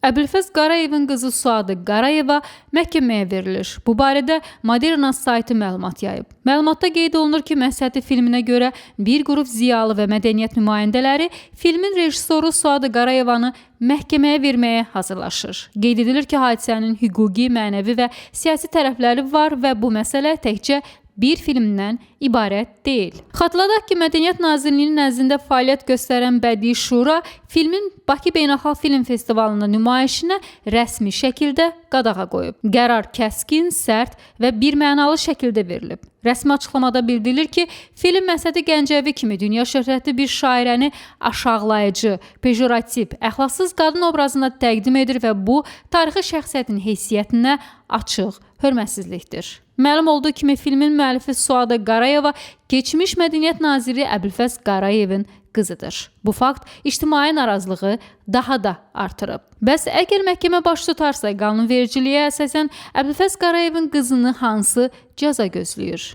Əbülfəz Qarayevin qızı Suadı Qarayeva məhkəməyə verilir. Bu barədə Moderna saytı məlumat yayıb. Məlumatda qeyd olunur ki, Məsəti filminə görə bir qrup ziyalı və mədəniyyət nümayəndələri filmin rejissoru Suadı Qarayevanı məhkəməyə verməyə hazırlaşır. Qeyd edilir ki, hadisənin hüquqi, mənəvi və siyasi tərəfləri var və bu məsələ təkcə bir filmdən ibarət deyil. Xatırladaq ki, Mədəniyyət Nazirliyinin nəzdində fəaliyyət göstərən Bədii Şura filmin Bakı Beynəlxalq Film Festivalında nümayişinə rəsmi şəkildə qadağa qoyub. Qərar kəskin, sərt və birmənalı şəkildə verilib. Rəsmi açıqlamada bildirilir ki, film Məsəti Gəncəvi kimi dünya şöhrətli bir şairəni aşağılayıcı, pejorativ, əxlaqsız qadın obrazında təqdim edir və bu, tarixi şəxsiyyətin heysiyyətinə açıq hörmətsizlikdir. Məlum olduğu kimi filmin müəllifi Suadı Qarayeva keçmiş Mədəniyyət Naziri Əbülfəz Qarayevin qızıdır. Bu fakt ictimai narazılığı daha da artırıb. Bəs əgər məhkəmə baş tutarsa, qanunvericiliyə əsasən Əbülfəz Qarayevin qızını hansı cəza gözləyir?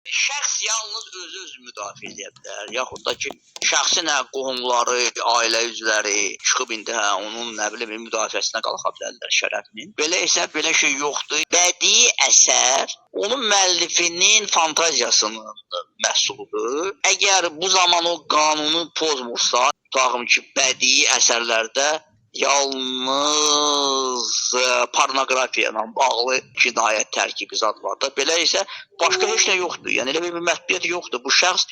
Şəxs yalnız özü müdafiə edə bilər, yaxud da ki, şəxsin qohumları, ailə üzvləri çıxıb indi onun müdafiəsinə qalxa bilərlər şərəfinin. Belə isə belə şey yoxdur. Bədii əsər onun müəllifinin fantaziyasının məhsuludur. Əgər bu zaman o qanunu pozmursa, tutaq ki, bədii əsərlərdə yalnız pornografiya ilə bağlı cinayət tərkibi zad var da. Belə isə başqa heç nə yoxdur. Yəni elə bir məhdudiyyət yoxdur. Bu şəxs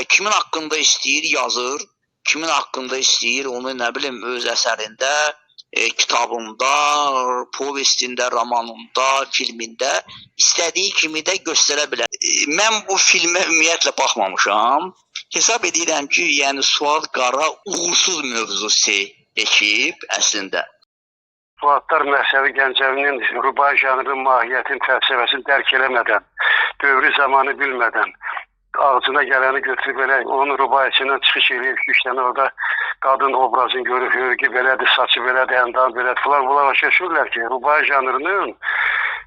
kimin haqqında istəyir yazır, kimin haqqında istəyir onu öz əsərində, kitabında, povestində, romanında, filmində istədiyi kimi də göstərə bilər. Mən bu filmə ümumiyyətlə baxmamışam. Hesab edirəm ki, yəni Suad Qara uğursuz mövzusu ekib əslində. Fuadlar Məsəvi Gəncəvinin rübai janrının mahiyyətini, fəlsəfəsini dərk eləmədən, dövrü zamanı bilmədən, ağzına gələni götürüb belə onun rübaisindən çıxış eləyib ki, işte orada qadın obrazını görüb, hörgü belədir, saçı belədir, əndam belədir falan. Bunlar başa düşürlər ki, rübai janrının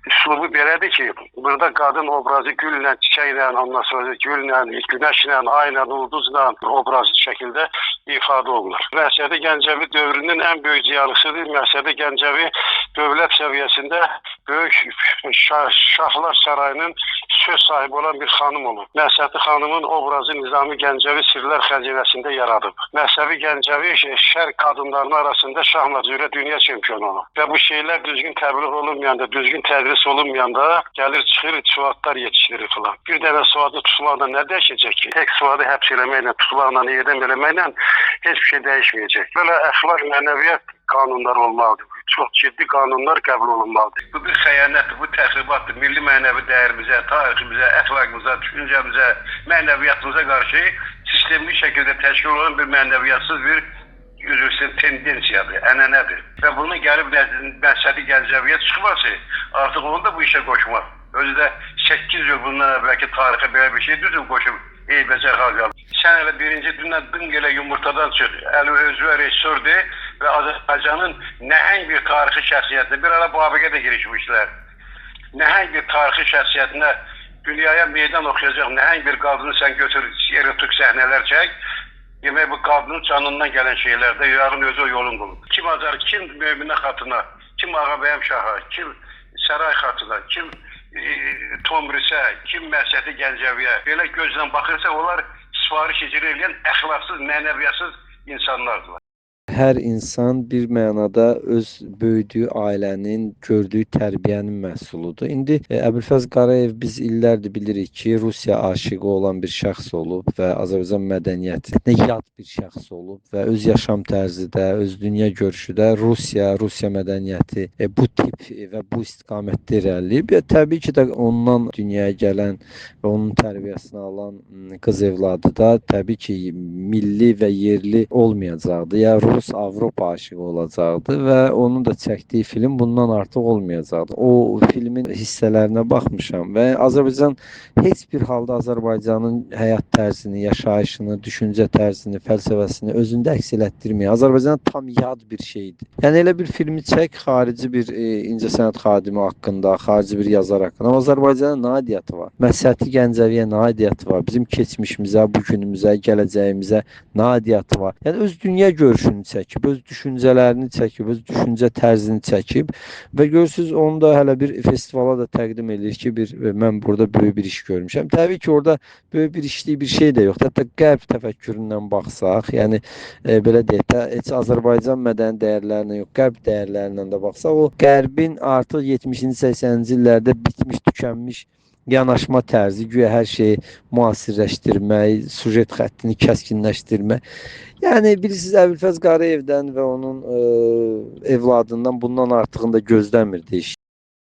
üslubu belədir ki, burada qadın obrazı güllə, çiçəklə, ondan sonra güllə, günəşlə, ayla, ulduzla obrazlı şəkildə ifadə olunur. Məsədi Gəncəvi dövrünün ən böyük ziyalısıdır. Məsədi Gəncəvi dövlət səviyyəsində böyük Şahlar Sarayının söz sahibi olan bir xanım olub. Məsədi xanımın obrazı Nizami Gəncəvi Sirlər Xəzinəsində yaradıb. Məsəvi Gəncəvi şərq qadınlarının arasında şahla cürə dünya çempionu olub. Və bu şeylər düzgün təbliğ olunmayanda, düzgün tədris olunmayanda gəlir çıxır, suadlar yetişdirir falan. Bir dənə suadı tutmaqla nə dəyişəcək ki? Tek suadı həbs eləməklə, tutmaqla, edəm eləməklə heç bir şey dəyişməyəcək. Belə əxlaq, mənəviyyət qanunları olmalıdır. Çox ciddi qanunlar qəbul olunmalıdır. Bu bir xəyanətdir, bu təxribatdır. Milli mənəvi dəyərimizə, tariximizə, əxlaqımıza, düşüncəmizə, mənəviyyatımıza qarşı sistemli şəkildə təşkil olan bir mənəviyyatsız bir tendensiyadır, ənənədir. Və bunun gəlib Məsədi Gəncəviyə çıxması artıq onu da bu işə qoşmaq. Özü də 8 il bundan əvvəlki tarixə belə bir şey düzüm qoşub eybəcər xalqı. Sən elə birinci dündən dınq elə yumurtadan çıx. Əli özü rejissordur və Azərbaycanın nəhəng bir tarixi şəxsiyyətinə, bir ara Babiqə də girişmişlər. Nəhəng bir tarixi şəxsiyyətinə dünyaya meydan oxuyacaq nəhəng bir qadını sən götür, erotik səhnələr çək. Demək bu qadının canından gələn şeylərdə yarın özü o yolun bulur. Kim Azər, kim Möminə xatına, kim Ağabəyəm Şaha, kim Səray xatına, kim Tomrisə, kim Məsədi Gəncəviyə belə gözlə baxırsa onlar sifariş icra edən əxlaqsız, mənəviyyatsız insanlardılar. Hər insan bir mənada öz böyüdüyü ailənin, gördüyü tərbiyənin məhsuludur. İndi Əbülfəz Qarayev biz illərdir bilirik ki, Rusiya aşiqi olan bir şəxs olub və Azərbaycan mədəniyyətinə yad bir şəxs olub və öz yaşam tərzi də, öz dünya görüşü də Rusiya mədəniyyəti bu tip və bu istiqamətdə irəliləyib. Təbii ki də ondan dünyaya gələn və onun tərbiyəsini alan qız evladı da təbii ki milli və yerli olmayacaqdı. Ya Rus Avropa aşığı olacaqdı və onun da çəkdiyi film bundan artıq olmayacaqdı. O filmin hissələrinə baxmışam və Azərbaycan heç bir halda Azərbaycanın həyat tərzini, yaşayışını, düşüncə tərzini, fəlsəfəsini özündə əks elətdirmir. Azərbaycan tam yad bir şeydir. Yəni elə bir filmi çək xarici bir incəsənət xadimi haqqında, xarici bir yazar haqqında. Amma Azərbaycanın nə aidiyyəti var? Məsəti Gəncəviyə nə aidiyyəti var? Bizim keçmişimizə, bu günümüzə, gələcəyimizə nə aidiyyəti var? Yəni öz dünya görüşünü çəkib, öz düşüncələrini çəkib, öz düşüncə tərzini çəkib və görürsüz onu da hələ bir festivala da təqdim edir ki, mən burada böyük bir iş görmüşəm. Təbii ki, orada böyük bir işlik bir şey də yoxdur. Hətta qərb təfəkküründən baxsaq, yəni belə deyək də, heç Azərbaycan mədəni dəyərlərinə yox, qərb dəyərlərindən də baxsaq, o qərbin artıq 70-ci, 80-ci illərdə bitmiş, tükənmiş yanaşma tərzi, güya hər şeyi müasirləşdirmək, sujet xəttini kəskinləşdirmək. Yəni bilirsiniz, Əbülfəz Qarayevdən və onun evladından bundan artığını da gözləmirdi.